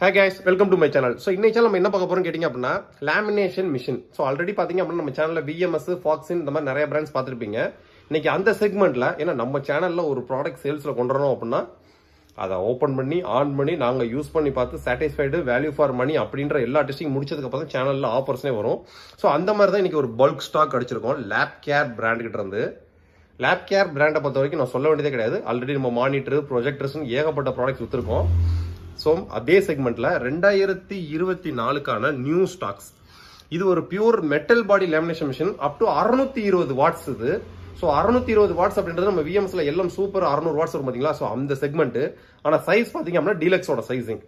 Hi guys, welcome to my channel. So இன்னைக்கு channel நம்ம என்ன பார்க்க போறோம்னு கேட்டிங்க அப்படினா லேமினேஷன் மிஷின். So ஆல்ரெடி பாத்தீங்க அப்படினா நம்ம சேனல்ல VMS, Foxin இந்த மாதிரி நிறைய பிராண்ட்ஸ் பார்த்திருப்பீங்க. இன்னைக்கு அந்த செக்மெண்ட்ல ஏன்னா நம்ம சேனல்ல ஒரு ப்ராடக்ட் சேல்ஸ்ல கொண்டு வரணும் அப்படினா அதை ஓபன் பண்ணி ஆன் பண்ணி நாங்க யூஸ் பண்ணி பார்த்து சாட்டிஸ்ஃபைடு வேல்யூ ஃபார் மணி அப்படின்ற எல்லா டெஸ்டிங் முடிச்சதுக்கு அப்புறம் சேனல்ல ஆஃபர்ஸ்னே வரும். ஸோ அந்த மாதிரி தான் இன்னைக்கு ஒரு பல்க் ஸ்டாக் அடிச்சிருக்கோம் லேப் கேர் பிராண்ட் கிட்ட இருந்து. லேப் கேர் பிராண்டை பொறுத்த வரைக்கும் நான் சொல்ல வேண்டியதே கிடையாது. ஆல்ரெடி நம்ம மானிட்டர் ப்ரொஜெக்டர்ஸ் ஏகப்பட்ட ப்ராடக்ட்ஸ் வித்துருக்கோம். ஸோ அதே செக்மெண்ட்ல 2024க்கான நியூ ஸ்டாக்ஸ். இது ஒரு pure metal body lamination machine up to 620 watts. இது ஸோ 620 வாட்ஸ் அப்படின்றது நம்ம விஎம்ஸ்ல எல்லாம் சூப்பர் 600 வாட்ஸ் வரும் பாத்தீங்களா. ஸோ அந்த செக்மெண்ட். ஆனா சைஸ் பாத்தீங்க அப்படின்னா டீலக்ஸோட சைசிங்.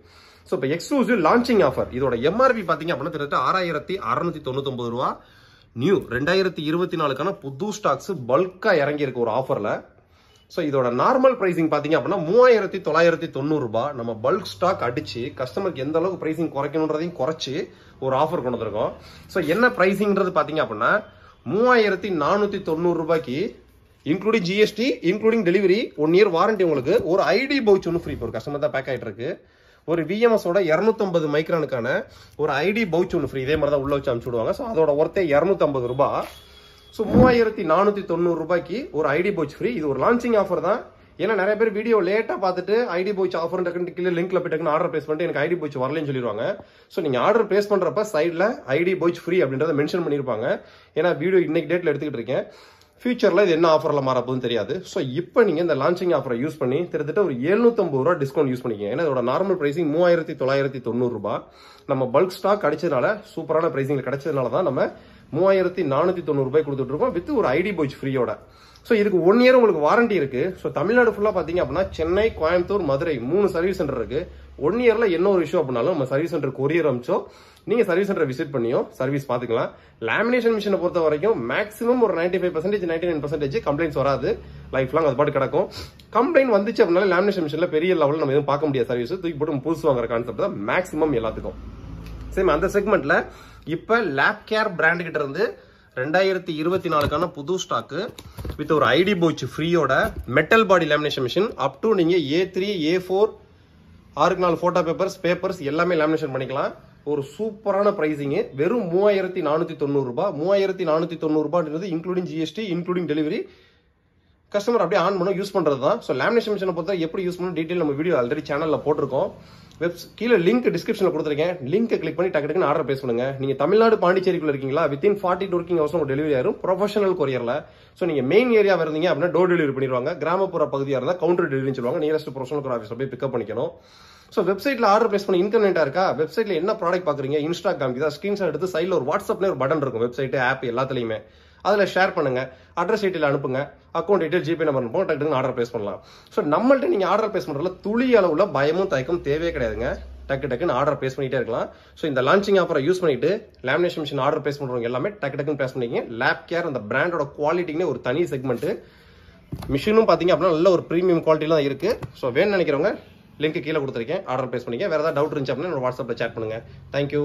ஸோ இப்போ எக்ஸ்க்ளூசிவ் லான்ச்சிங் ஆஃபர். இதோட எம்ஆர்பி பாத்தீங்க அப்படின்னா கிட்டத்தட்ட 6699 ரூபா. நியூ 2024க்கான புது ஸ்டாக்ஸ் பல்கா இறங்கி இருக்கு ஒரு ஆஃபர்ல. ஸோ இதோட நார்மல் பிரைசிங் பாத்தீங்க அப்படின்னா 3990 ரூபாய். நம்ம பல்க் ஸ்டாக் அடிச்சு கஸ்டமருக்கு எந்த அளவுக்கு பிரைசிங் குறைக்கணும்ன்றதையும் குறைச்சு ஒரு ஆஃபர் கொண்டு வந்திருக்கோம். ஸோ என்ன பிரைசிங்ன்றது பாத்தீங்க அப்படின்னா 3490 ரூபாய்க்கு including GST including delivery 1 year warranty. உங்களுக்கு ஒரு ஐடி பவுச் ஒன்று ஃப்ரீ. ஒரு கஸ்டமர் தான் பேக் ஆயிட்டு இருக்கு. ஒரு விஎம்எஸோட 250 மைக்ரானுக்கான ஒரு ஐடி பவுச் ஒன்று ஃப்ரீ. இதே மாதிரி தான் உள்ள வச்சு அனுப்பிச்சு விடுவாங்க. ஸோ அதோட ஒர்த்தே 250 ரூபாய். ஸோ 3490 ரூபாய்க்கு ஒரு ஐடி பவுச் ஃப்ரீ. இது ஒரு லான்ச்சிங் ஆஃபர் தான். ஏன்னா நிறைய பேர் வீடியோ லேட்டா பார்த்துட்டு ஐடி பவுச் ஆஃபர் கீழே லிங்க்ல போயிட்டு ஆர்டர் பிளேஸ் பண்ணிட்டு எனக்கு ஐடி பவுச் வரலன்னு சொல்லிடுவாங்க. ஸோ நீங்க ஆர்டர் பிளேஸ் பண்றப்ப சைட்ல ஐடி பவுச் ஃப்ரீ அப்படின்றத மென்ஷன் பண்ணிருப்பாங்க. ஏன்னா வீடியோ இன்னைக்கு டேட்ல எடுத்துக்கிட்டு இருக்கேன். ஃபியூச்சர்ல இது என்ன ஆஃபர்ல மாறப்போகுதுன்னு தெரியாது. ஸோ இப்போ நீங்க இந்த லான்ச்சிங் ஆஃபரை யூஸ் பண்ணி கிட்டத்தட்ட ஒரு 750 ரூபா டிஸ்கவுண்ட் யூஸ் பண்ணிக்கங்க. ஏன்னா இதோட நார்மல் பிரைசிங் 3990 ரூபாய். நம்ம பல்க் ஸ்டாக் அடிச்சதுனால சூப்பரான பிரைசிங்ல கிடைச்சதுனால தான் நம்ம 3490 ரூபாய் கொடுத்துட்டு இருக்கோம் வித் ஒரு ஐடி பவுச் ஃப்ரீயோட. ஸோ இதுக்கு 1 இயர் உங்களுக்கு வாரண்டி இருக்கு. ஸோ தமிழ்நாடு ஃபுல்லா பாத்தீங்க அப்படின்னா சென்னை, கோயம்புத்தூர், மதுரை 3 சர்வீஸ் சென்டர் இருக்கு. 1 இயர்ல என்ன ஒரு இஷ்யூ அப்படின்னாலும் நம்ம சர்வீஸ் சென்டர் கொரியர் அமிச்சோ நீங்க சர்வீஸ் சென்டர் விசிட் பண்ணியோ சர்வீஸ் பாத்துக்கலாம். லேமினேஷன் மிஷினை பொறுத்த வரைக்கும் மேக்ஸிமம் ஒரு 95% 99% கம்ப்ளைண்ட்ஸ் வராது. லைஃப் லாங் அது பாட்டு கிடக்கும். கம்ப்ளைண்ட் வந்துச்சு அப்படின்னால லேமினேஷன் மிஷின்ல பெரிய லெவலில் நம்ம எதுவும் பார்க்க முடியாது. சர்வீஸ் தூக்கி போட்டு புதுசு வாங்குற கான்செப்ட் தான் மேக்ஸிமம் எல்லாத்துக்கும். சேம் அந்த செக்மெண்ட்ல இப்ப லேப் கேர் பிராண்ட் கிட்ட இருந்து 2024க்கான புது ஸ்டாக்கு வித் ஒரு ஐடி பவுச் ஃப்ரீயோட metal body lamination machine up to நீங்க A3, A4 6க்கு 4 போட்டோ பேப்பர்ஸ் எல்லாமே லேமினேஷன் பண்ணிக்கலாம். ஒரு சூப்பரான பிரைசிங். வெறும் 3490 ரூபாய். 3490 ரூபாய் including GST including delivery. Customer அப்படியே ஆன் பண்ண யூஸ் பண்றது தான். ஸோ லேமினேஷன் மிஷினை பொறுத்த எப்படி யூஸ் பண்ணணும் டீடைல் நம்ம வீடியோ ஆல்ரெடி சேனல்ல போட்டிருக்கோம். கீழே லிங்க் டிஸ்கிரிப்ஷன்ல கொடுத்துருக்கேன். லிங்க் கிளிக் பண்ணி டக்கு ஆர்டர் பிளேஸ் பண்ணுங்க. நீங்க தமிழ்நாடு பாண்டிச்சேரிக்குள்ள இருக்கீங்களா வித்தின் 42 ஒர்க்கிங் ஹவர்ஸ் உங்களுக்கு டெலிவரி ஆயிரும் ப்ரொஃபஷனல் கொரியர்ல. ஸோ நீங்க மெயின் ஏரியாவா இருந்தீங்க அப்படின்னா டோர் டெலிவரி பண்ணிடுவாங்க. கிராமப்புற பகுதியா இருந்தா கவுண்டர் டெலிவரி சொல்லுவாங்க. நியரஸ்ட் ப்ரொஃபஷனல் ஆஃபீஸ்ல போய் பிக்கப் பண்ணிக்கணும். ஸோ வெப்சைட்ல ஆர்டர் பிளேஸ் பண்ண இன்கன்வீனியன்ட்டா இருக்கா? வெப்சைட்ல என்ன ப்ராடக்ட் பாக்குறீங்க இன்ஸ்டாகிராம் ஸ்கிரீன்ஷாட் எடுத்து சைட்ல ஒரு வாட்ஸ்அப்ல ஒரு பட்டன் இருக்கும். வெப்சைட் ஆப் எல்லாத்துலயுமே அதுல ஷேர் பண்ணுங்க. அட்ரஸ் டீடைல் அனுப்புங்க. அக்கௌண்ட் டீடைல் ஜிபே நம்பர் அனுப்புங்க. டக்கு ஆர்டர் பிளேஸ் பண்ணலாம். ஸோ நம்மள்ட்ட நீங்க ஆர்டர் பிளேஸ் பண்றதுல துளி அளவுல பயமும் தயக்கம் தேவையே கிடையாதுங்க. டக்குன்னு ஆர்டர் பிளேஸ் பண்ணிட்டே இருக்கலாம். ஸோ இந்த லான்ச்சிங் ஆஃபரை யூஸ் பண்ணிட்டு லேமினேஷன் மிஷின் ஆர்டர் பிளேஸ் பண்றவங்க எல்லாமே டக்குன்னு பிளேஸ் பண்ணிக்கங்க. லேப் கேர் அந்த பிராண்டோட குவாலிட்டின்னு ஒரு தனி செக்மெண்ட். மிஷினும் பாத்தீங்க அப்படின்னா நல்ல ஒரு பிரீமியம் குவாலிட்டில தான் இருக்கு. ஸோ வேணும்னு நினைக்கிறவங்க லிங்க் கீழே கொடுத்துருக்கேன். ஆர்டர் பிளேஸ் பண்ணிக்க. வேற ஏதாவது டவுட் இருந்துச்சு அப்படின்னா வாட்ஸ்அப்ல சேட் பண்ணுங்க. தேங்க்யூ.